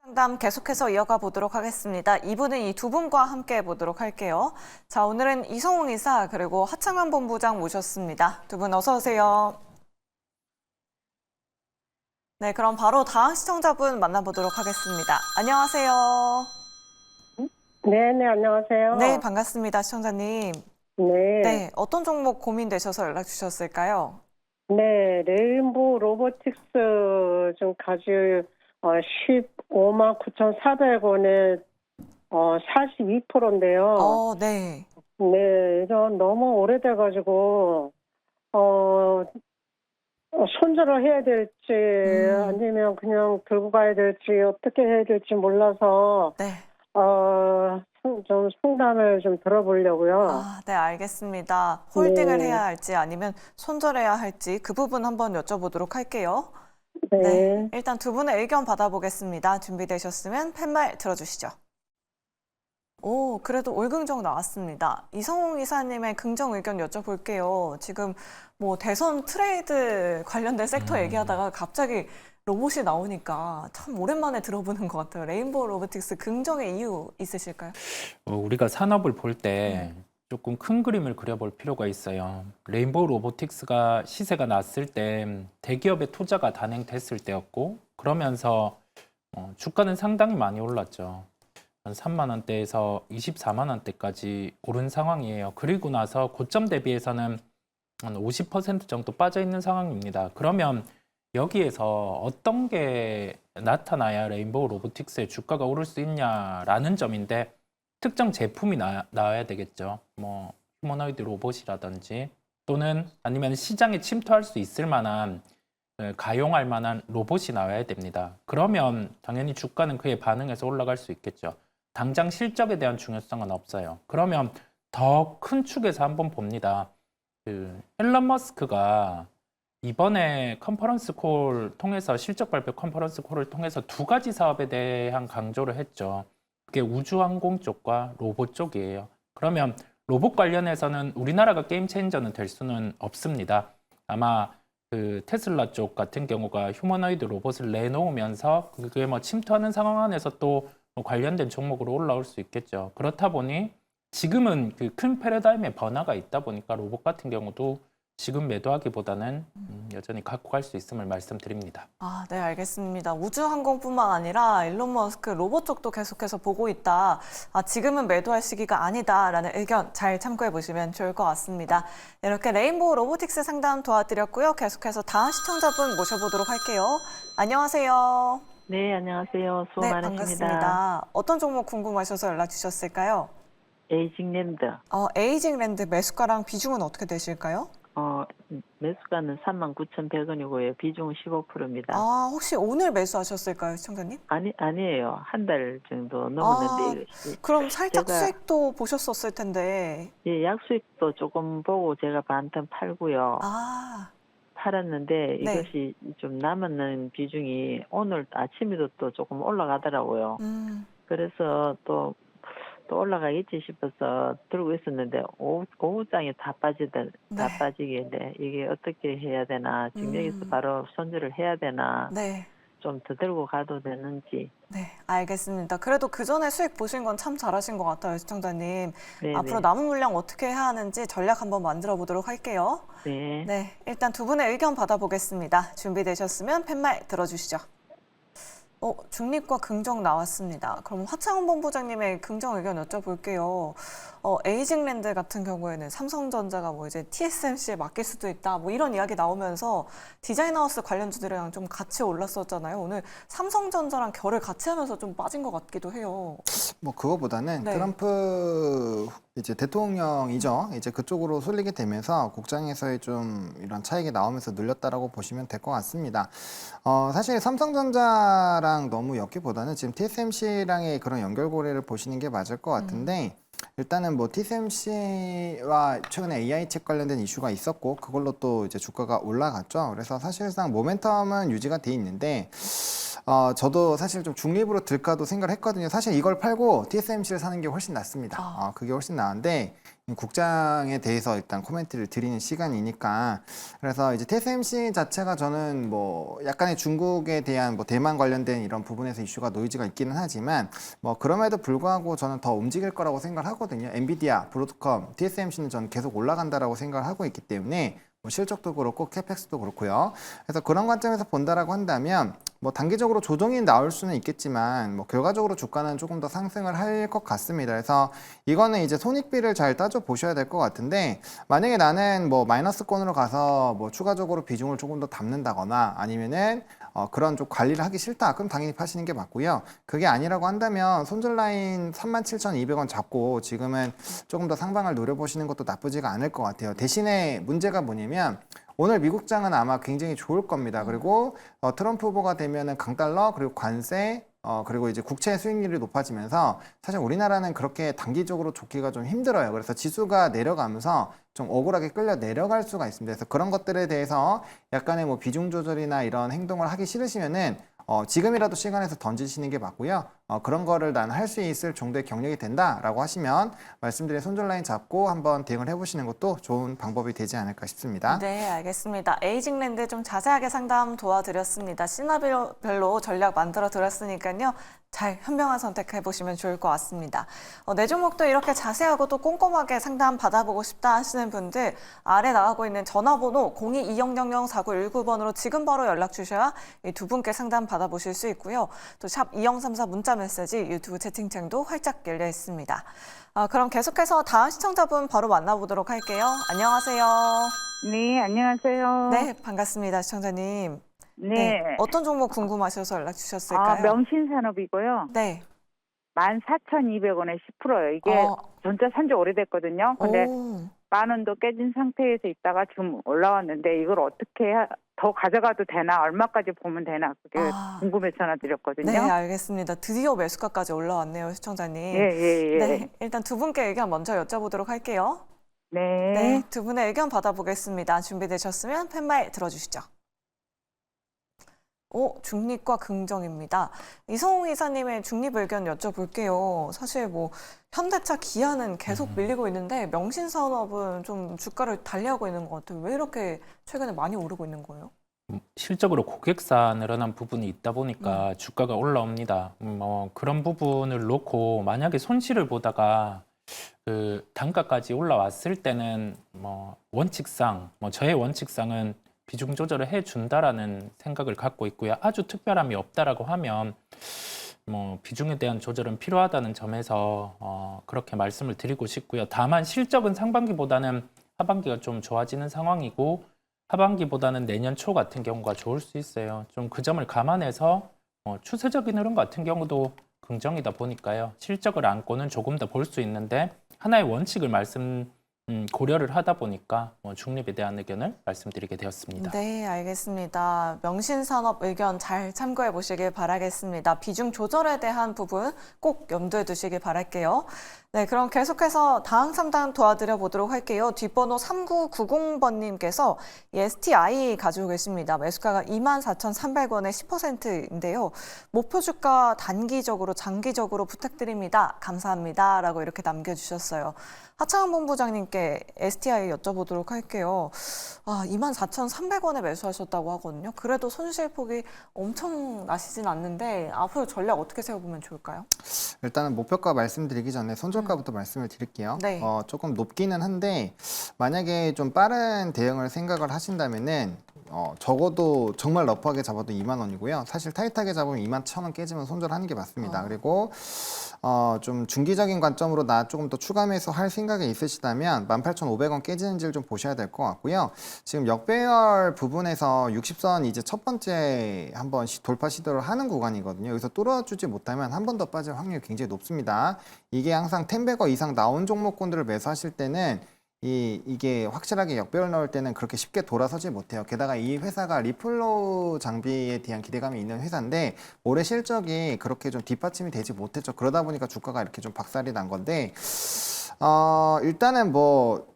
상담 계속해서 이어가 보도록 하겠습니다. 2부는 이 두 분과 함께 해보도록 할게요. 자, 오늘은 이성웅 이사 그리고 하창환 본부장 모셨습니다. 두 분 어서 오세요. 네, 그럼 바로 다음 시청자분 만나보도록 하겠습니다. 안녕하세요. 네, 안녕하세요. 네, 반갑습니다, 시청자님. 네, 네, 어떤 종목 고민되셔서 연락 주셨을까요? 네, 레인보우 로보틱스 좀 가지고 15만 9,400원에 42%인데요. 네. 네, 이건 너무 오래돼가지고 손절을 해야 될지 아니면 그냥 들고 가야 될지 어떻게 해야 될지 몰라서 네. 좀 상담을 좀 들어보려고요. 네, 알겠습니다. 홀딩을 네. 해야 할지 아니면 손절해야 할지 그 부분 한번 여쭤보도록 할게요. 네. 네, 일단 두 분의 의견 받아보겠습니다. 준비되셨으면 팻말 들어주시죠. 오, 그래도 올긍정 나왔습니다. 이성웅 이사님의 긍정 의견 여쭤볼게요. 지금 뭐 대선 트레이드 관련된 섹터 얘기하다가 갑자기 로봇이 나오니까 참 오랜만에 들어보는 것 같아요. 레인보우 로보틱스 긍정의 이유 있으실까요? 우리가 산업을 볼 때 조금 큰 그림을 그려볼 필요가 있어요. 레인보우 로보틱스가 시세가 났을 때 대기업의 투자가 단행됐을 때였고, 그러면서 주가는 상당히 많이 올랐죠. 한 3만 원대에서 24만 원대까지 오른 상황이에요. 그리고 나서 고점 대비해서는 한 50% 정도 빠져 있는 상황입니다. 그러면 여기에서 어떤 게 나타나야 레인보우 로보틱스의 주가가 오를 수 있냐라는 점인데, 특정 제품이 나와야 되겠죠. 뭐 휴머노이드 로봇이라든지 또는 아니면 시장에 침투할 수 있을 만한 가용할 만한 로봇이 나와야 됩니다. 그러면 당연히 주가는 그에 반응해서 올라갈 수 있겠죠. 당장 실적에 대한 중요성은 없어요. 그러면 더 큰 축에서 한번 봅니다. 앨런 머스크가 이번에 컨퍼런스 콜 통해서 실적 발표 컨퍼런스 콜을 통해서 두 가지 사업에 대한 강조를 했죠. 그게 우주항공 쪽과 로봇 쪽이에요. 그러면 로봇 관련해서는 우리나라가 게임 체인저는 될 수는 없습니다. 아마 그 테슬라 쪽 같은 경우가 휴머노이드 로봇을 내놓으면서 그게 뭐 침투하는 상황 안에서 또 관련된 종목으로 올라올 수 있겠죠. 그렇다 보니 지금은 그 큰 패러다임의 변화가 있다 보니까 로봇 같은 경우도 지금 매도하기보다는 여전히 갖고 갈 수 있음을 말씀드립니다. 네, 알겠습니다. 우주항공뿐만 아니라 일론 머스크 로봇 쪽도 계속해서 보고 있다. 지금은 매도할 시기가 아니다라는 의견 잘 참고해 보시면 좋을 것 같습니다. 이렇게 레인보우 로보틱스 상담 도와드렸고요. 계속해서 다음 시청자분 모셔보도록 할게요. 안녕하세요. 네, 안녕하세요. 수고 네, 많으십니다. 반갑습니다. 어떤 종목 궁금하셔서 연락 주셨을까요? 에이징랜드. 에이징랜드 매수가랑 비중은 어떻게 되실까요? 매수가는 39,100원이고요. 비중은 15%입니다. 혹시 오늘 매수하셨을까요, 시청자님? 아니에요. 한 달 정도 넘었는데. 그럼 살짝 제가- 수익도 보셨었을 텐데. 예, 약수익도 조금 보고 제가 반틈 팔고요. 팔았는데 네. 이것이 좀 남은 비중이 오늘 아침에도 또 조금 올라가더라고요. 그래서 또 올라가겠지 싶어서 들고 있었는데 오후장에 다 빠지겠는데 이게 어떻게 해야 되나 지금 여기서 바로 손절을 해야 되나 네. 좀 더 들고 가도 되는지. 네, 알겠습니다. 그래도 그 전에 수익 보신 건 참 잘하신 것 같아요, 시청자님. 네, 앞으로 네. 남은 물량 어떻게 해야 하는지 전략 한번 만들어 보도록 할게요. 네. 네, 일단 두 분의 의견 받아보겠습니다. 준비되셨으면 팻말 들어주시죠. 중립과 긍정 나왔습니다. 그럼 하창훈 본부장님의 긍정 의견 여쭤볼게요. 에이징랜드 같은 경우에는 삼성전자가 뭐 이제 TSMC에 맡길 수도 있다, 뭐 이런 이야기 나오면서 디자인하우스 관련주들이랑 좀 같이 올랐었잖아요. 오늘 삼성전자랑 결을 같이 하면서 좀 빠진 것 같기도 해요. 뭐 그거보다는 네. 트럼프 이제 대통령이죠. 이제 그쪽으로 쏠리게 되면서 국장에서의 좀 이런 차익이 나오면서 늘렸다라고 보시면 될 것 같습니다. 사실 삼성전자랑 너무 엮기보다는 지금 TSMC랑의 그런 연결고리를 보시는 게 맞을 것 같은데, 일단은 뭐 TSMC와 최근에 AI 칩 관련된 이슈가 있었고 그걸로 또 이제 주가가 올라갔죠. 그래서 사실상 모멘텀은 유지가 돼 있는데, 저도 사실 좀 중립으로 들까도 생각을 했거든요. 사실 이걸 팔고 TSMC를 사는 게 훨씬 낫습니다. 그게 훨씬 나은데 국장에 대해서 일단 코멘트를 드리는 시간이니까. 그래서 이제 TSMC 자체가 저는 뭐 약간의 중국에 대한 뭐 대만 관련된 이런 부분에서 이슈가 노이즈가 있기는 하지만 뭐 그럼에도 불구하고 저는 더 움직일 거라고 생각을 하거든요. 엔비디아, 브로드컴, TSMC는 저는 계속 올라간다라고 생각을 하고 있기 때문에 뭐 실적도 그렇고 캐펙스도 그렇고요. 그래서 그런 관점에서 본다라고 한다면 뭐 단기적으로 조정이 나올 수는 있겠지만 뭐 결과적으로 주가는 조금 더 상승을 할 것 같습니다. 그래서 이거는 이제 손익비를 잘 따져 보셔야 될 것 같은데 만약에 나는 뭐 마이너스권으로 가서 뭐 추가적으로 비중을 조금 더 담는다거나 아니면은 그런 좀 관리를 하기 싫다. 그럼 당연히 파시는 게 맞고요. 그게 아니라고 한다면 손절 라인 37,200원 잡고 지금은 조금 더 상방을 노려보시는 것도 나쁘지가 않을 것 같아요. 대신에 문제가 뭐냐면 오늘 미국장은 아마 굉장히 좋을 겁니다. 그리고 트럼프 후보가 되면은 강달러 그리고 관세 그리고 이제 국채 수익률이 높아지면서 사실 우리나라는 그렇게 단기적으로 좋기가 좀 힘들어요. 그래서 지수가 내려가면서 좀 억울하게 끌려 내려갈 수가 있습니다. 그래서 그런 것들에 대해서 약간의 뭐 비중 조절이나 이런 행동을 하기 싫으시면은 지금이라도 시간에서 던지시는 게 맞고요. 그런 거를 난 할 수 있을 정도의 경력이 된다라고 하시면 말씀드린 손절 라인 잡고 한번 대응을 해보시는 것도 좋은 방법이 되지 않을까 싶습니다. 네, 알겠습니다. 에이징랜드 좀 자세하게 상담 도와드렸습니다. 시나리오별로 전략 만들어 드렸으니까요. 잘 현명한 선택해 보시면 좋을 것 같습니다. 내 종목도 이렇게 자세하고 또 꼼꼼하게 상담 받아보고 싶다 하시는 분들 아래 나가고 있는 전화번호 02-2000-4919번으로 지금 바로 연락 주셔야 이 두 분께 상담 받아보실 수 있고요. 또 샵 2034 문자 메시지 유튜브 채팅창도 활짝 열려 있습니다. 그럼 계속해서 다음 시청자분 바로 만나보도록 할게요. 안녕하세요. 네, 안녕하세요. 네, 반갑습니다, 시청자님. 네. 어떤 종목 궁금하셔서 연락 주셨을까요? 명신산업이고요. 네. 14,200원에 10%예요. 이게 전자 산지 오래됐거든요. 근데 오. 10,000원도 깨진 상태에서 있다가 지금 올라왔는데 이걸 어떻게 더 가져가도 되나, 얼마까지 보면 되나 그게 궁금해서 전화드렸거든요. 네, 알겠습니다. 드디어 매수가까지 올라왔네요, 시청자님. 예. 네, 일단 두 분께 의견 먼저 여쭤보도록 할게요. 네. 두 분의 의견 받아보겠습니다. 준비되셨으면 팻말 들어주시죠. 중립과 긍정입니다. 이성웅 이사님의 중립 의견 여쭤볼게요. 사실 뭐 현대차, 기아는 계속 밀리고 있는데 명신산업은 좀 주가를 달리하고 있는 것 같아요. 왜 이렇게 최근에 많이 오르고 있는 거예요? 실적으로 고객사 늘어난 부분이 있다 보니까 주가가 올라옵니다. 그런 부분을 놓고 만약에 손실을 보다가 그 단가까지 올라왔을 때는 원칙상 저의 원칙상은 비중 조절을 해준다라는 생각을 갖고 있고요. 아주 특별함이 없다라고 하면 비중에 대한 조절은 필요하다는 점에서 그렇게 말씀을 드리고 싶고요. 다만 실적은 상반기보다는 하반기가 좀 좋아지는 상황이고 하반기보다는 내년 초 같은 경우가 좋을 수 있어요. 좀 그 점을 감안해서 추세적인 흐름 같은 경우도 긍정이다 보니까요. 실적을 안고는 조금 더 볼 수 있는데 하나의 원칙을 고려를 하다 보니까 중립에 대한 의견을 말씀드리게 되었습니다. 네, 알겠습니다. 명신산업 의견 잘 참고해 보시길 바라겠습니다. 비중 조절에 대한 부분 꼭 염두에 두시길 바랄게요. 네, 그럼 계속해서 다음 상담 도와드려 보도록 할게요. 뒷번호 3990번님께서 STI 가지고 계십니다. 매수가가 24,300원에 10%인데요. 목표 주가 단기적으로, 장기적으로 부탁드립니다. 감사합니다. 라고 이렇게 남겨주셨어요. 하창원 본부장님께 STI 여쭤보도록 할게요. 24,300원에 매수하셨다고 하거든요. 그래도 손실폭이 엄청 나시진 않는데 앞으로 전략 어떻게 세워보면 좋을까요? 일단은 목표가 말씀드리기 전에 손절가부터 말씀을 드릴게요. 네. 조금 높기는 한데 만약에 좀 빠른 대응을 생각을 하신다면은 적어도 정말 러프하게 잡아도 2만 원이고요. 사실 타이트하게 잡으면 21,000원 깨지면 손절하는 게 맞습니다. 그리고 좀 중기적인 관점으로 나 조금 더 추가 매수할 생각이 있으시다면 18,500원 깨지는지를 좀 보셔야 될 것 같고요. 지금 역배열 부분에서 60선 이제 첫 번째 한번 돌파 시도를 하는 구간이거든요. 여기서 뚫어주지 못하면 한 번 더 빠질 확률이 굉장히 높습니다. 이게 항상 10배거 이상 나온 종목군들을 매수하실 때는 이게 확실하게 역배열 넣을 때는 그렇게 쉽게 돌아서지 못해요. 게다가 이 회사가 리플로우 장비에 대한 기대감이 있는 회사인데 올해 실적이 그렇게 좀 뒷받침이 되지 못했죠. 그러다 보니까 주가가 이렇게 좀 박살이 난 건데 일단은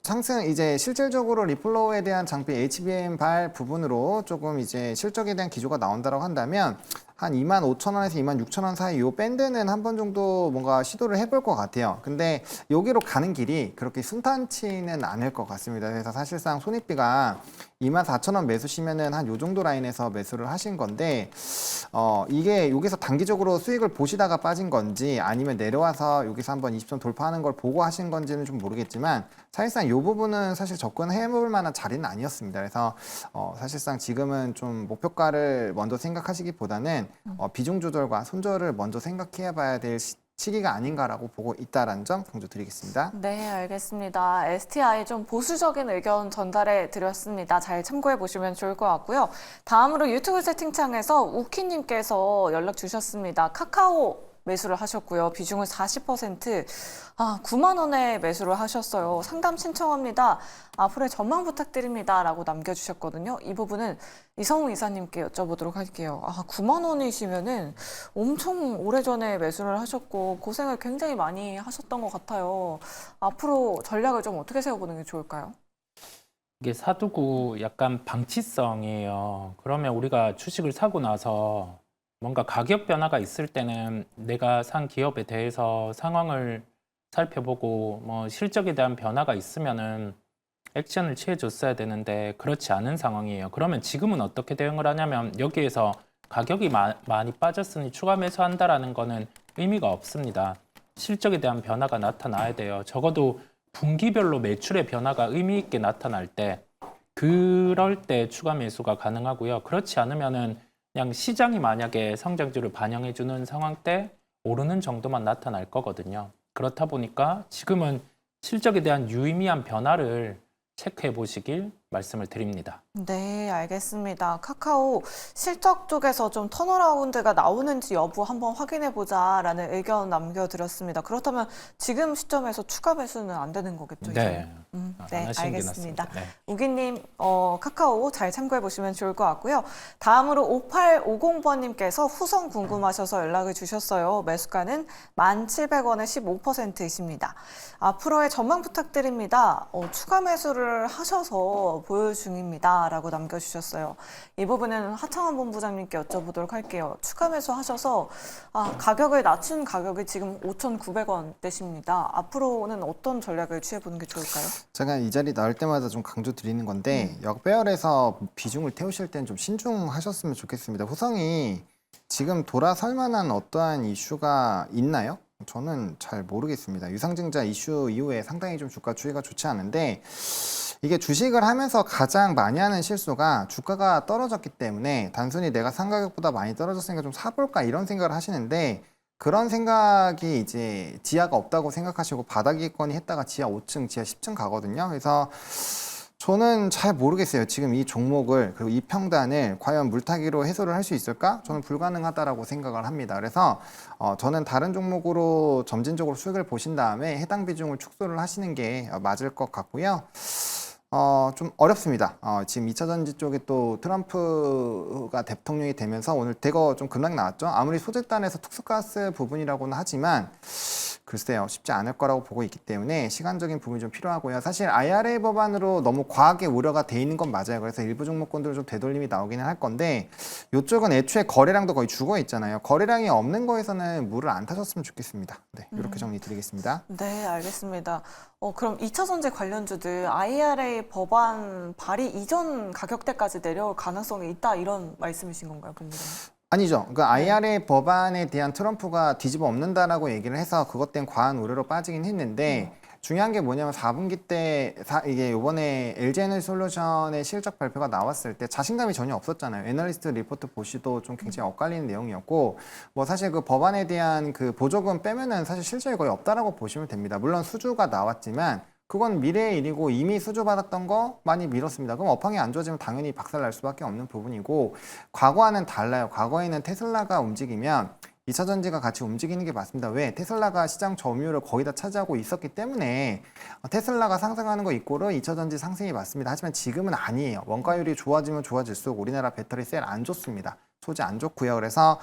상승 이제 실질적으로 리플로우에 대한 장비 HBM 발 부분으로 조금 이제 실적에 대한 기조가 나온다고 한다면 한 25,000원에서 26,000원 사이 요 밴드는 한 번 정도 뭔가 시도를 해볼 것 같아요. 근데 여기로 가는 길이 그렇게 순탄치는 않을 것 같습니다. 그래서 사실상 손익비가 24,000원 매수시면은 한 요 정도 라인에서 매수를 하신 건데 이게 여기서 단기적으로 수익을 보시다가 빠진 건지 아니면 내려와서 여기서 한번 20선 돌파하는 걸 보고 하신 건지는 좀 모르겠지만 사실상 이 부분은 사실 접근해 볼 만한 자리는 아니었습니다. 그래서 사실상 지금은 좀 목표가를 먼저 생각하시기보다는 비중 조절과 손절을 먼저 생각해 봐야 될 시기가 아닌가라고 보고 있다라는 점 강조드리겠습니다. 네, 알겠습니다. STI 좀 보수적인 의견 전달해 드렸습니다. 잘 참고해 보시면 좋을 것 같고요. 다음으로 유튜브 채팅창에서 우키님께서 연락 주셨습니다. 카카오 매수를 하셨고요. 비중은 40%, 9만 원에 매수를 하셨어요. 상담 신청합니다. 앞으로의 전망 부탁드립니다. 라고 남겨주셨거든요. 이 부분은 이성우 이사님께 여쭤보도록 할게요. 9만 원이시면은 엄청 오래전에 매수를 하셨고 고생을 굉장히 많이 하셨던 것 같아요. 앞으로 전략을 좀 어떻게 세워보는 게 좋을까요? 이게 사두고 약간 방치성이에요. 그러면 우리가 주식을 사고 나서 뭔가 가격 변화가 있을 때는 내가 산 기업에 대해서 상황을 살펴보고 뭐 실적에 대한 변화가 있으면은 액션을 취해줬어야 되는데 그렇지 않은 상황이에요. 그러면 지금은 어떻게 대응을 하냐면 여기에서 가격이 많이 빠졌으니 추가 매수한다라는 거는 의미가 없습니다. 실적에 대한 변화가 나타나야 돼요. 적어도 분기별로 매출의 변화가 의미 있게 나타날 때 그럴 때 추가 매수가 가능하고요. 그렇지 않으면은 그냥 시장이 만약에 성장주를 반영해주는 상황 때 오르는 정도만 나타날 거거든요. 그렇다 보니까 지금은 실적에 대한 유의미한 변화를 체크해 보시길 말씀을 드립니다. 네, 알겠습니다. 카카오 실적 쪽에서 좀 턴어라운드가 나오는지 여부 한번 확인해 보자라는 의견 남겨드렸습니다. 그렇다면 지금 시점에서 추가 매수는 안 되는 거겠죠? 네, 네, 안 하시는 게 알겠습니다. 낫습니다. 네. 우기님, 카카오 잘 참고해 보시면 좋을 것 같고요. 다음으로 5850번님께서 후성 궁금하셔서 연락을 주셨어요. 매수가는 1,700원의 15%이십니다. 앞으로의 전망 부탁드립니다. 추가 매수를 하셔서 보유 중입니다. 라고 남겨주셨어요. 이 부분은 하창원 본부장님께 여쭤보도록 할게요. 추가 매수 하셔서 가격을 낮춘 가격이 지금 5,900원대십니다. 앞으로는 어떤 전략을 취해보는 게 좋을까요? 제가 이 자리 나올 때마다 좀 강조 드리는 건데 역배열에서 비중을 태우실 때는 좀 신중하셨으면 좋겠습니다. 후성이 지금 돌아설 만한 어떠한 이슈가 있나요? 저는 잘 모르겠습니다. 유상증자 이슈 이후에 상당히 좀 주가 추이가 좋지 않은데 이게 주식을 하면서 가장 많이 하는 실수가 주가가 떨어졌기 때문에 단순히 내가 산 가격보다 많이 떨어졌으니까 좀 사볼까 이런 생각을 하시는데 그런 생각이 이제 지하가 없다고 생각하시고 바닥이겠거니 했다가 지하 5층, 지하 10층 가거든요. 그래서 저는 잘 모르겠어요. 지금 이 종목을 그리고 이 평단을 과연 물타기로 해소를 할 수 있을까? 저는 불가능하다라고 생각을 합니다. 그래서 저는 다른 종목으로 점진적으로 수익을 보신 다음에 해당 비중을 축소를 하시는 게 맞을 것 같고요. 좀 어렵습니다. 지금 2차 전지 쪽에 또 트럼프가 대통령이 되면서 오늘 대거 좀 급락 나왔죠. 아무리 소재단에서 특수가스 부분이라고는 하지만 글쎄요, 쉽지 않을 거라고 보고 있기 때문에 시간적인 부분이 좀 필요하고요. 사실 IRA 법안으로 너무 과하게 우려가 돼 있는 건 맞아요. 그래서 일부 종목군들은 좀 되돌림이 나오기는 할 건데 이쪽은 애초에 거래량도 거의 죽어 있잖아요. 거래량이 없는 거에서는 물을 안 타셨으면 좋겠습니다. 네, 이렇게 정리 드리겠습니다. 네, 알겠습니다. 그럼 2차 전지 관련주들 IRA 법안 발의 이전 가격대까지 내려올 가능성이 있다 이런 말씀이신 건가요, 본부장님? 아니죠. 그 IRA 법안에 대한 트럼프가 뒤집어 엎는다라고 얘기를 해서 그것 때문에 과한 우려로 빠지긴 했는데 중요한 게 뭐냐면 4분기 때 이게 이번에 LG에너지솔루션의 실적 발표가 나왔을 때 자신감이 전혀 없었잖아요. 애널리스트 리포트 보시도 좀 굉장히 엇갈리는 내용이었고 뭐 사실 그 법안에 대한 그 보조금 빼면은 사실 실적이 거의 없다라고 보시면 됩니다. 물론 수주가 나왔지만 그건 미래의 일이고 이미 수주받았던 거 많이 미뤘습니다. 그럼 업황이 안 좋아지면 당연히 박살날 수밖에 없는 부분이고 과거와는 달라요. 과거에는 테슬라가 움직이면 2차 전지가 같이 움직이는 게 맞습니다. 왜? 테슬라가 시장 점유율을 거의 다 차지하고 있었기 때문에 테슬라가 상승하는 거 이꼬르 2차 전지 상승이 맞습니다. 하지만 지금은 아니에요. 원가율이 좋아지면 좋아질수록 우리나라 배터리 셀 안 좋습니다. 소지 안 좋고요. 그래서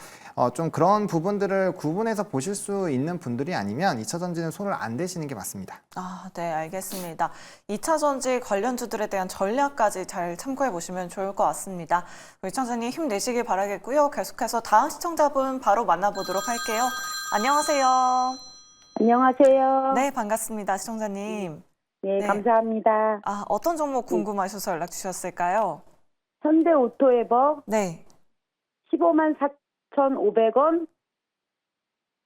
좀 그런 부분들을 구분해서 보실 수 있는 분들이 아니면 2차 전지는 손을 안 대시는 게 맞습니다. 아, 네, 알겠습니다. 2차 전지 관련주들에 대한 전략까지 잘 참고해 보시면 좋을 것 같습니다. 우리 시청자님 힘내시길 바라겠고요. 계속해서 다음 시청자분 바로 만나보도록 할게요. 안녕하세요. 안녕하세요. 네, 반갑습니다. 시청자님. 네, 네. 감사합니다. 아, 어떤 종목 궁금하셔서 연락 주셨을까요? 현대오토에버 네. 15만 4,500원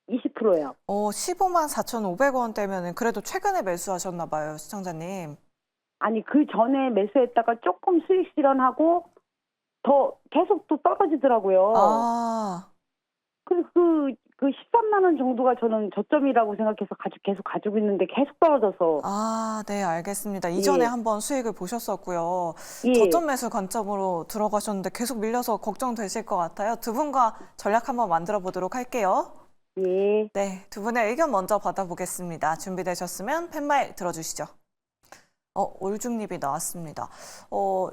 20%요. 15만 4,500원대면은 그래도 최근에 매수하셨나 봐요, 시청자님. 아니, 그 전에 매수했다가 조금 수익 실현하고 더 계속 또 떨어지더라고요. 아, 그래서 그 13만 원 정도가 저는 저점이라고 생각해서 계속 가지고 있는데 계속 떨어져서. 아, 네, 알겠습니다. 이전에 예. 한번 수익을 보셨었고요. 예. 저점 매수 관점으로 들어가셨는데 계속 밀려서 걱정되실 것 같아요. 두 분과 전략 한번 만들어 보도록 할게요. 예. 네, 두 분의 의견 먼저 받아보겠습니다. 준비되셨으면 팻말 들어주시죠. 올중립이 나왔습니다.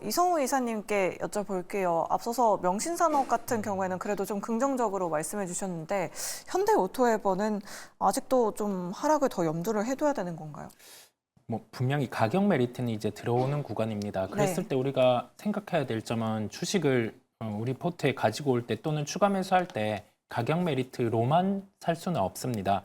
이성우 이사님께 여쭤볼게요. 앞서서 명신산업 같은 경우에는 그래도 좀 긍정적으로 말씀해 주셨는데 현대오토에버는 아직도 좀 하락을 더 염두를 해둬야 되는 건가요? 뭐 분명히 가격 메리트는 이제 들어오는 구간입니다. 그랬을 네. 때 우리가 생각해야 될 점은 주식을 우리 포트에 가지고 올 때 또는 추가 매수할 때 가격 메리트로만 살 수는 없습니다.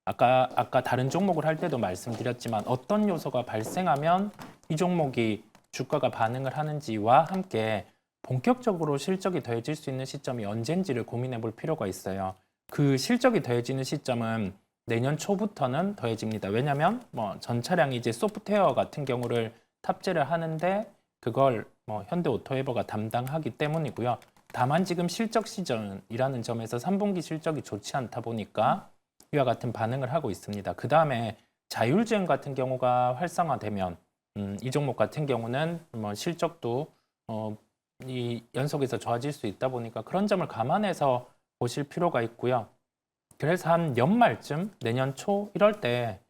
아까 다른 종목을 할 때도 말씀드렸지만 어떤 요소가 발생하면 이 종목이 주가가 반응을 하는지와 함께 본격적으로 실적이 더해질 수 있는 시점이 언젠지를 고민해 볼 필요가 있어요. 그 실적이 더해지는 시점은 내년 초부터는 더해집니다. 왜냐하면 전 차량이 이제 소프트웨어 같은 경우를 탑재를 하는데 그걸 현대오토에버가 담당하기 때문이고요. 다만 지금 실적 시즌이라는 점에서 3분기 실적이 좋지 않다 보니까 이와 같은 반응을 하고 있습니다. 그 다음에 자율주행 같은 경우가 활성화되면 이 종목 같은 경우는 실적도 이 연속해서 좋아질 수 있다 보니까 그런 점을 감안해서 보실 필요가 있고요. 그래서 한 연말쯤 내년 초 이럴 때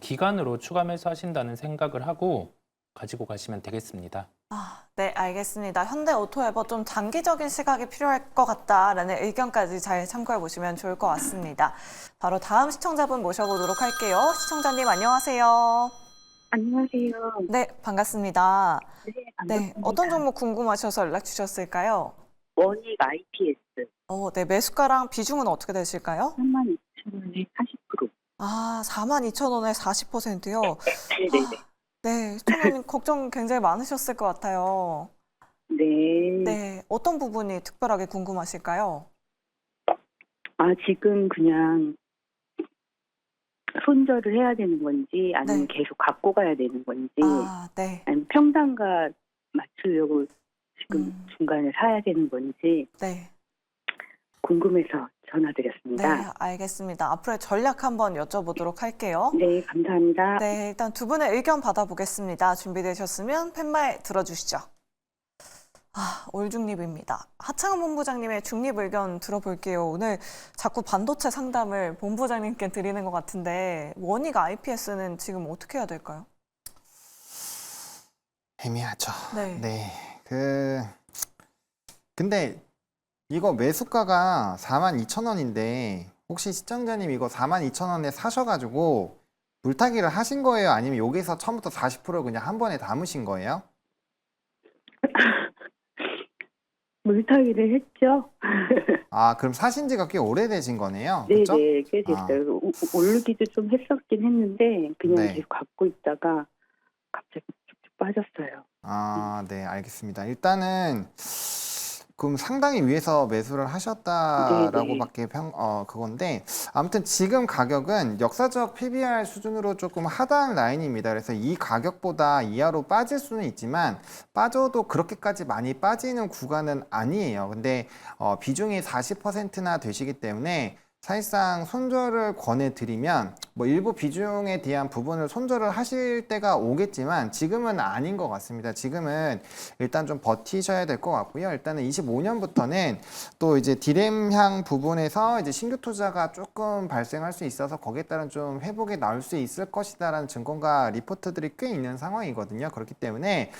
기간으로 추가 매수하신다는 생각을 하고 가지고 가시면 되겠습니다. 아, 네, 알겠습니다. 현대오토에버 좀 장기적인 시각이 필요할 것 같다라는 의견까지 잘 참고해 보시면 좋을 것 같습니다. 바로 다음 시청자분 모셔보도록 할게요. 시청자님 안녕하세요. 안녕하세요. 네, 반갑습니다. 네, 네, 반갑습니다. 어떤 종목 궁금하셔서 연락 주셨을까요? 원익 IPS 네, 매수가랑 비중은 어떻게 되실까요? 32,000원에 40%. 아, 42,000원에 40%요? 네네네. 네, 시청자님 걱정 굉장히 많으셨을 것 같아요. 네. 네, 어떤 부분이 특별하게 궁금하실까요? 지금 그냥 손절을 해야 되는 건지 아니면 네. 계속 갖고 가야 되는 건지 아, 네. 아니면 평단가 맞추려고 지금 중간에 사야 되는 건지 네. 궁금해서 네, 전화드렸습니다. 알겠습니다. 앞으로의 전략 한번 여쭤보도록 할게요. 네, 감사합니다. 네, 일단 두 분의 의견 받아보겠습니다. 준비되셨으면 팻말 들어주시죠. 올중립입니다. 하창은 본부장님의 중립 의견 들어볼게요. 오늘 자꾸 반도체 상담을 본부장님께 드리는 것 같은데 원익 IPS는 지금 어떻게 해야 될까요? 애매하죠. 네. 네. 근데 이거 매수가가 42,000원인데 혹시 시청자님 이거 42,000원에 사셔가지고 물타기를 하신 거예요? 아니면 여기서 처음부터 40% 그냥 한 번에 담으신 거예요? 물타기를 했죠. 그럼 사신 지가 꽤 오래되신 거네요. 네네, 그렇죠? 꽤 됐어요. 오르기도 좀 했었긴 했는데 그냥 네. 계속 갖고 있다가 갑자기 쭉쭉 빠졌어요. 네, 알겠습니다. 일단은 그럼 상당히 위에서 매수를 하셨다라고밖에 그건데 아무튼 지금 가격은 역사적 PBR 수준으로 조금 하단 라인입니다. 그래서 이 가격보다 이하로 빠질 수는 있지만 빠져도 그렇게까지 많이 빠지는 구간은 아니에요. 근데 비중이 40%나 되시기 때문에 사실상 손절을 권해드리면 뭐 일부 비중에 대한 부분을 손절을 하실 때가 오겠지만 지금은 아닌 것 같습니다. 지금은 일단 좀 버티셔야 될 것 같고요. 일단은 25년부터는 또 이제 디램향 부분에서 이제 신규 투자가 조금 발생할 수 있어서 거기에 따른 좀 회복이 나올 수 있을 것이다라는 증거가 리포트들이 꽤 있는 상황이거든요. 그렇기 때문에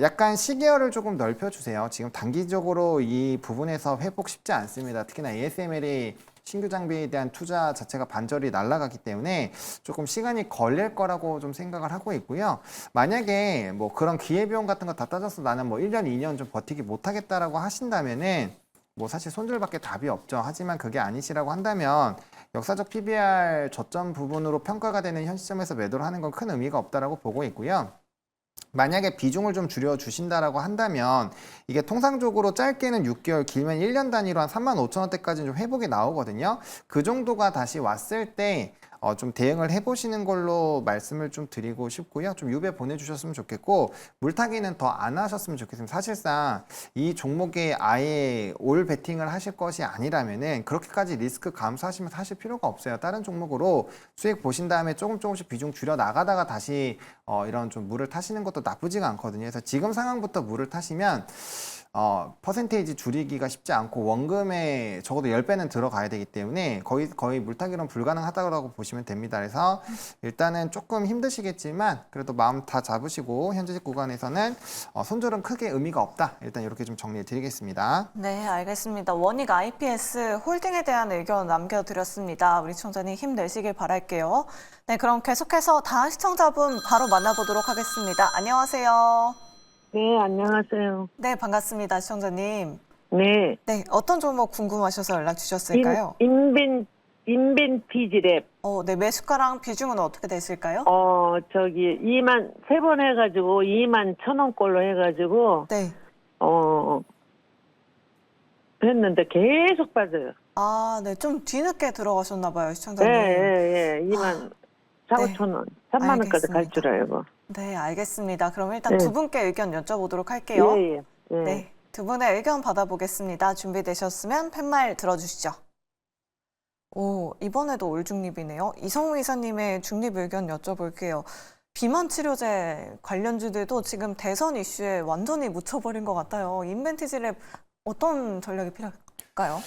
약간 시계열을 조금 넓혀주세요. 지금 단기적으로 이 부분에서 회복 쉽지 않습니다. 특히나 ASML이 신규 장비에 대한 투자 자체가 반절이 날아가기 때문에 조금 시간이 걸릴 거라고 좀 생각을 하고 있고요. 만약에 뭐 그런 기회비용 같은 거 다 따져서 나는 뭐 1년, 2년 좀 버티기 못하겠다라고 하신다면은 뭐 사실 손절밖에 답이 없죠. 하지만 그게 아니시라고 한다면 역사적 PBR 저점 부분으로 평가가 되는 현 시점에서 매도를 하는 건 큰 의미가 없다라고 보고 있고요. 만약에 비중을 좀 줄여주신다라고 한다면 이게 통상적으로 짧게는 6개월, 길면 1년 단위로 한 35,000원대까지는 좀 회복이 나오거든요. 그 정도가 다시 왔을 때 좀 대응을 해보시는 걸로 말씀을 좀 드리고 싶고요. 좀 유배 보내주셨으면 좋겠고 물타기는 더 안 하셨으면 좋겠습니다. 사실상 이 종목에 아예 올 베팅을 하실 것이 아니라면은 그렇게까지 리스크 감수하시면 사실 필요가 없어요. 다른 종목으로 수익 보신 다음에 조금씩 비중 줄여 나가다가 다시 이런 좀 물을 타시는 것도 나쁘지가 않거든요. 그래서 지금 상황부터 물을 타시면 퍼센테이지 줄이기가 쉽지 않고 원금에 적어도 10배는 들어가야 되기 때문에 거의 물타기는 불가능하다고 보시면 됩니다. 그래서 일단은 조금 힘드시겠지만 그래도 마음 다 잡으시고 현재 구간에서는 손절은 크게 의미가 없다. 일단 이렇게 좀 정리해 드리겠습니다. 네, 알겠습니다. 원익 IPS 홀딩에 대한 의견 남겨드렸습니다. 우리 시청자님 힘내시길 바랄게요. 네, 그럼 계속해서 다음 시청자분 바로 만나보도록 하겠습니다. 안녕하세요. 네, 안녕하세요. 네, 반갑습니다. 시청자님. 네. 네, 어떤 종목 궁금하셔서 연락 주셨을까요? 인벤티지랩. 네, 매수가랑 비중은 어떻게 되실까요? 저기, 3번 해가지고, 21,000원꼴로 해가지고, 네. 했는데 계속 빠져요. 아, 네, 좀 뒤늦게 들어가셨나 봐요, 시청자님. 예. 24,000원. 3만원까지 갈 줄 알고. 네, 알겠습니다. 그럼 일단 네. 두 분께 의견 여쭤보도록 할게요. 예. 네, 두 분의 의견 받아보겠습니다. 준비되셨으면 팻말 들어주시죠. 이번에도 올중립이네요. 이성우 이사님의 중립 의견 여쭤볼게요. 비만 치료제 관련주들도 지금 대선 이슈에 완전히 묻혀버린 것 같아요. 인벤티지랩 어떤 전략이 필요할까요?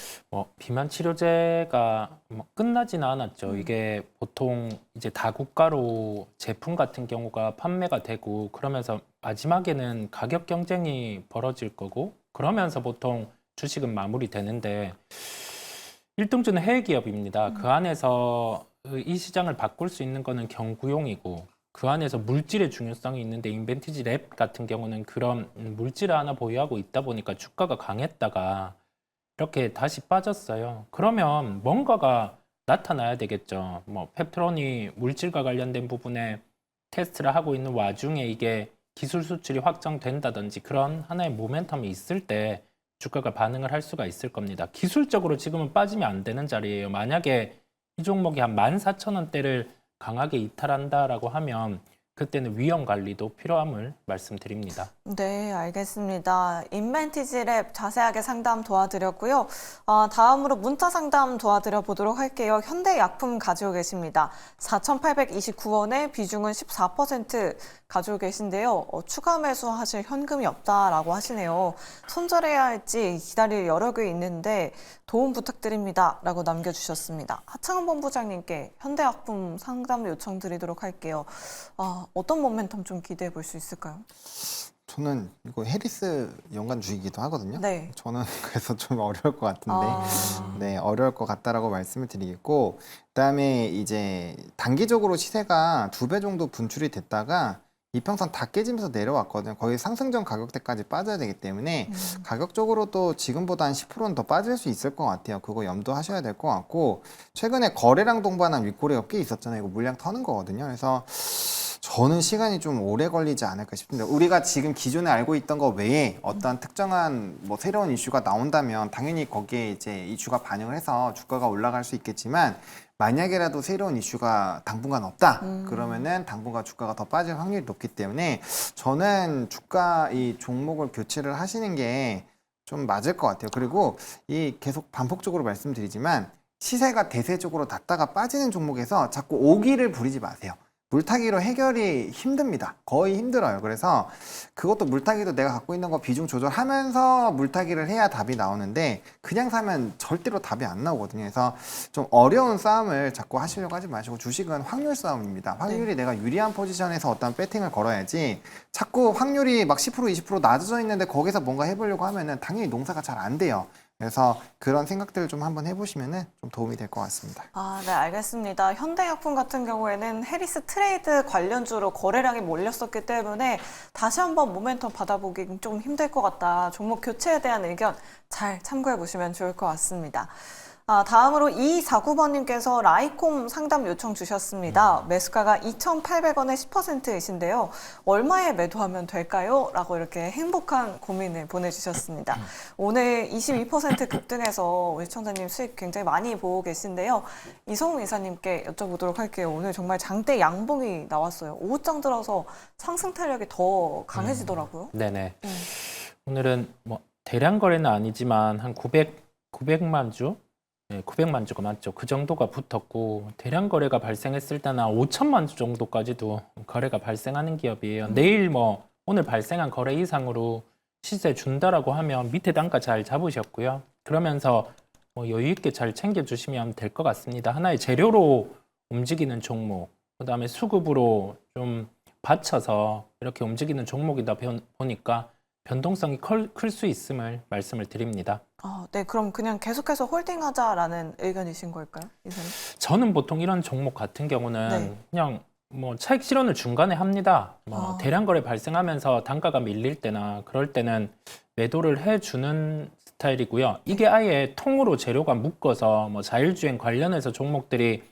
비만 치료제가 끝나지는 않았죠. 이게 보통 이제 다국가로 제품 같은 경우가 판매가 되고 그러면서 마지막에는 가격 경쟁이 벌어질 거고 그러면서 보통 주식은 마무리되는데 1등주는 해외 기업입니다. 그 안에서 이 시장을 바꿀 수 있는 거는 경구용이고 그 안에서 물질의 중요성이 있는데 인벤티지 랩 같은 경우는 그런 물질을 하나 보유하고 있다 보니까 주가가 강했다가 이렇게 다시 빠졌어요. 그러면 뭔가가 나타나야 되겠죠. 페프론이 물질과 관련된 부분에 테스트를 하고 있는 와중에 이게 기술 수출이 확정된다든지 그런 하나의 모멘텀이 있을 때 주가가 반응을 할 수가 있을 겁니다. 기술적으로 지금은 빠지면 안 되는 자리예요. 만약에 이 종목이 한 14,000원대를 강하게 이탈한다라고 하면 그때는 위험 관리도 필요함을 말씀드립니다. 네, 알겠습니다. 인벤티지랩 자세하게 상담 도와드렸고요. 다음으로 문자 상담 도와드려 보도록 할게요. 현대약품 가지고 계십니다. 4,829원에 비중은 14% 가지고 계신데요. 추가 매수하실 현금이 없다라고 하시네요. 손절해야 할지 기다릴 여력이 있는데 도움 부탁드립니다. 라고 남겨주셨습니다. 하창원 본부장님께 현대약품 상담 요청드리도록 할게요. 어떤 모멘텀 좀 기대해 볼 수 있을까요? 저는 이거 해리스 연관 주이기도 하거든요. 네. 저는 그래서 좀 어려울 것 같은데, 네, 어려울 것 같다라고 말씀을 드리겠고, 그다음에 이제 단기적으로 시세가 2배 정도 분출이 됐다가 이평선 다 깨지면서 내려왔거든요. 거의 상승전 가격대까지 빠져야 되기 때문에 가격적으로도 지금보다 한 10%는 더 빠질 수 있을 것 같아요. 그거 염두하셔야 될 것 같고, 최근에 거래량 동반한 윗꼬리가 꽤 있었잖아요. 이거 물량 터는 거거든요. 그래서 저는 시간이 좀 오래 걸리지 않을까 싶은데 우리가 지금 기존에 알고 있던 거 외에 어떤 특정한 새로운 이슈가 나온다면 당연히 거기에 이제 이슈가 반영을 해서 주가가 올라갈 수 있겠지만 만약에라도 새로운 이슈가 당분간 없다 그러면은 당분간 주가가 더 빠질 확률이 높기 때문에 저는 주가 이 종목을 교체를 하시는 게 좀 맞을 것 같아요. 그리고 이 계속 반복적으로 말씀드리지만 시세가 대세적으로 났다가 빠지는 종목에서 자꾸 오기를 부리지 마세요. 물타기로 해결이 힘듭니다. 거의 힘들어요. 그래서 그것도 물타기도 내가 갖고 있는 거 비중 조절하면서 물타기를 해야 답이 나오는데 그냥 사면 절대로 답이 안 나오거든요. 그래서 좀 어려운 싸움을 자꾸 하시려고 하지 마시고 주식은 확률 싸움입니다. 확률이 내가 유리한 포지션에서 어떤 배팅을 걸어야지 자꾸 확률이 막 10% 20% 낮아져 있는데 거기서 뭔가 해보려고 하면은 당연히 농사가 잘 안 돼요. 그래서 그런 생각들을 좀 한번 해보시면은 좀 도움이 될 것 같습니다. 네, 알겠습니다. 현대약품 같은 경우에는 해리스 트레이드 관련주로 거래량이 몰렸었기 때문에 다시 한번 모멘텀 받아보기 좀 힘들 것 같다. 종목 교체에 대한 의견 잘 참고해 보시면 좋을 것 같습니다. 다음으로 249번님께서 라이콤 상담 요청 주셨습니다. 매수가가 2,800원의 10%이신데요. 얼마에 매도하면 될까요? 라고 이렇게 행복한 고민을 보내주셨습니다. 오늘 22% 급등해서 우리 시청자님 수익 굉장히 많이 보고 계신데요. 이성우 이사님께 여쭤보도록 할게요. 오늘 정말 장대 양봉이 나왔어요. 오후장 들어서 상승 탄력이 더 강해지더라고요. 네네. 오늘은 뭐 대량 거래는 아니지만 한 900만 주? 네, 900만 주가 맞죠. 그 정도가 붙었고 대량 거래가 발생했을 때는 5천만 주 정도까지도 거래가 발생하는 기업이에요. 내일 뭐 오늘 발생한 거래 이상으로 시세 준다라고 하면 밑에 단가 잘 잡으셨고요. 그러면서 뭐 여유 있게 잘 챙겨주시면 될 것 같습니다. 하나의 재료로 움직이는 종목, 그다음에 수급으로 좀 받쳐서 이렇게 움직이는 종목이다 보니까 변동성이 클 수 있음을 말씀을 드립니다. 네, 그럼 그냥 계속해서 홀딩하자라는 의견이신 걸까요, 이사님? 저는 보통 이런 종목 같은 경우는 네. 그냥 뭐 차익 실현을 중간에 합니다. 뭐 대량 거래 발생하면서 단가가 밀릴 때나 그럴 때는 매도를 해주는 스타일이고요. 이게 아예 통으로 재료가 묶어서 뭐 자율주행 관련해서 종목들이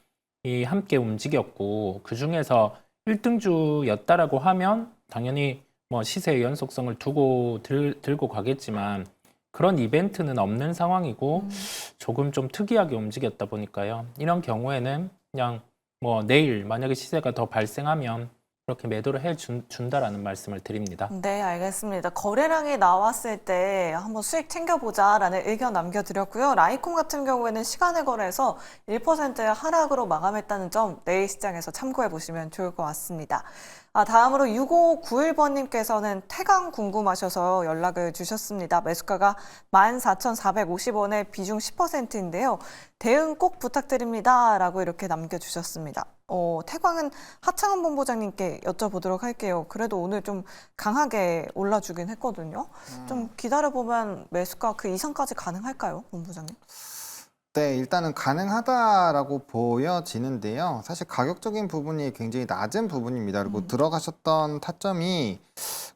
함께 움직였고 그 중에서 1등주였다라고 하면 당연히 뭐 시세의 연속성을 두고 들고 가겠지만 그런 이벤트는 없는 상황이고 조금 좀 특이하게 움직였다 보니까요. 이런 경우에는 그냥 뭐 내일 만약에 시세가 더 발생하면 그렇게 매도를 해준다라는 말씀을 드립니다. 네, 알겠습니다. 거래량이 나왔을 때 한번 수익 챙겨보자라는 의견 남겨드렸고요. 라이콤 같은 경우에는 시간을 거래해서 1% 하락으로 마감했다는 점 내일 시장에서 참고해 보시면 좋을 것 같습니다. 다음으로 6591번님께서는 태강 궁금하셔서 연락을 주셨습니다. 매수가가 14,450원에 비중 10%인데요. 대응 꼭 부탁드립니다. 라고 이렇게 남겨주셨습니다. 태광은 하창원 본부장님께 여쭤보도록 할게요. 그래도 오늘 좀 강하게 올라주긴 했거든요. 좀 기다려보면 매수가 그 이상까지 가능할까요, 본부장님? 네, 일단은 가능하다라고 보여지는데요. 사실 가격적인 부분이 굉장히 낮은 부분입니다. 그리고 들어가셨던 타점이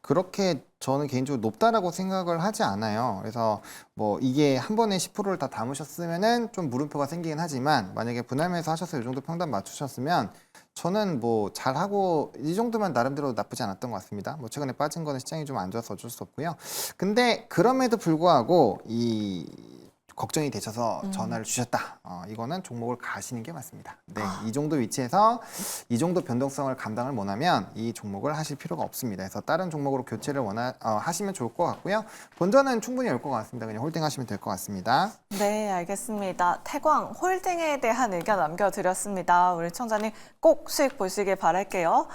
그렇게 저는 개인적으로 높다라고 생각을 하지 않아요. 그래서 뭐 이게 한 번에 10%를 다 담으셨으면은 좀 물음표가 생기긴 하지만 만약에 분할매수 하셔서 이 정도 평단 맞추셨으면 저는 뭐 잘하고 이 정도면 나름대로 나쁘지 않았던 것 같습니다. 뭐 최근에 빠진 거는 시장이 좀 안 좋아서 어쩔 수 없고요. 근데 그럼에도 불구하고 걱정이 되셔서 전화를 주셨다. 이거는 종목을 가시는 게 맞습니다. 네, 이 정도 위치에서 이 정도 변동성을 감당을 못하면 이 종목을 하실 필요가 없습니다. 그래서 다른 종목으로 교체를 하시면 좋을 것 같고요. 본전은 충분히 올 것 같습니다. 그냥 홀딩하시면 될 것 같습니다. 네, 알겠습니다. 태광 홀딩에 대한 의견 남겨드렸습니다. 우리 청자님 꼭 수익 보시길 바랄게요.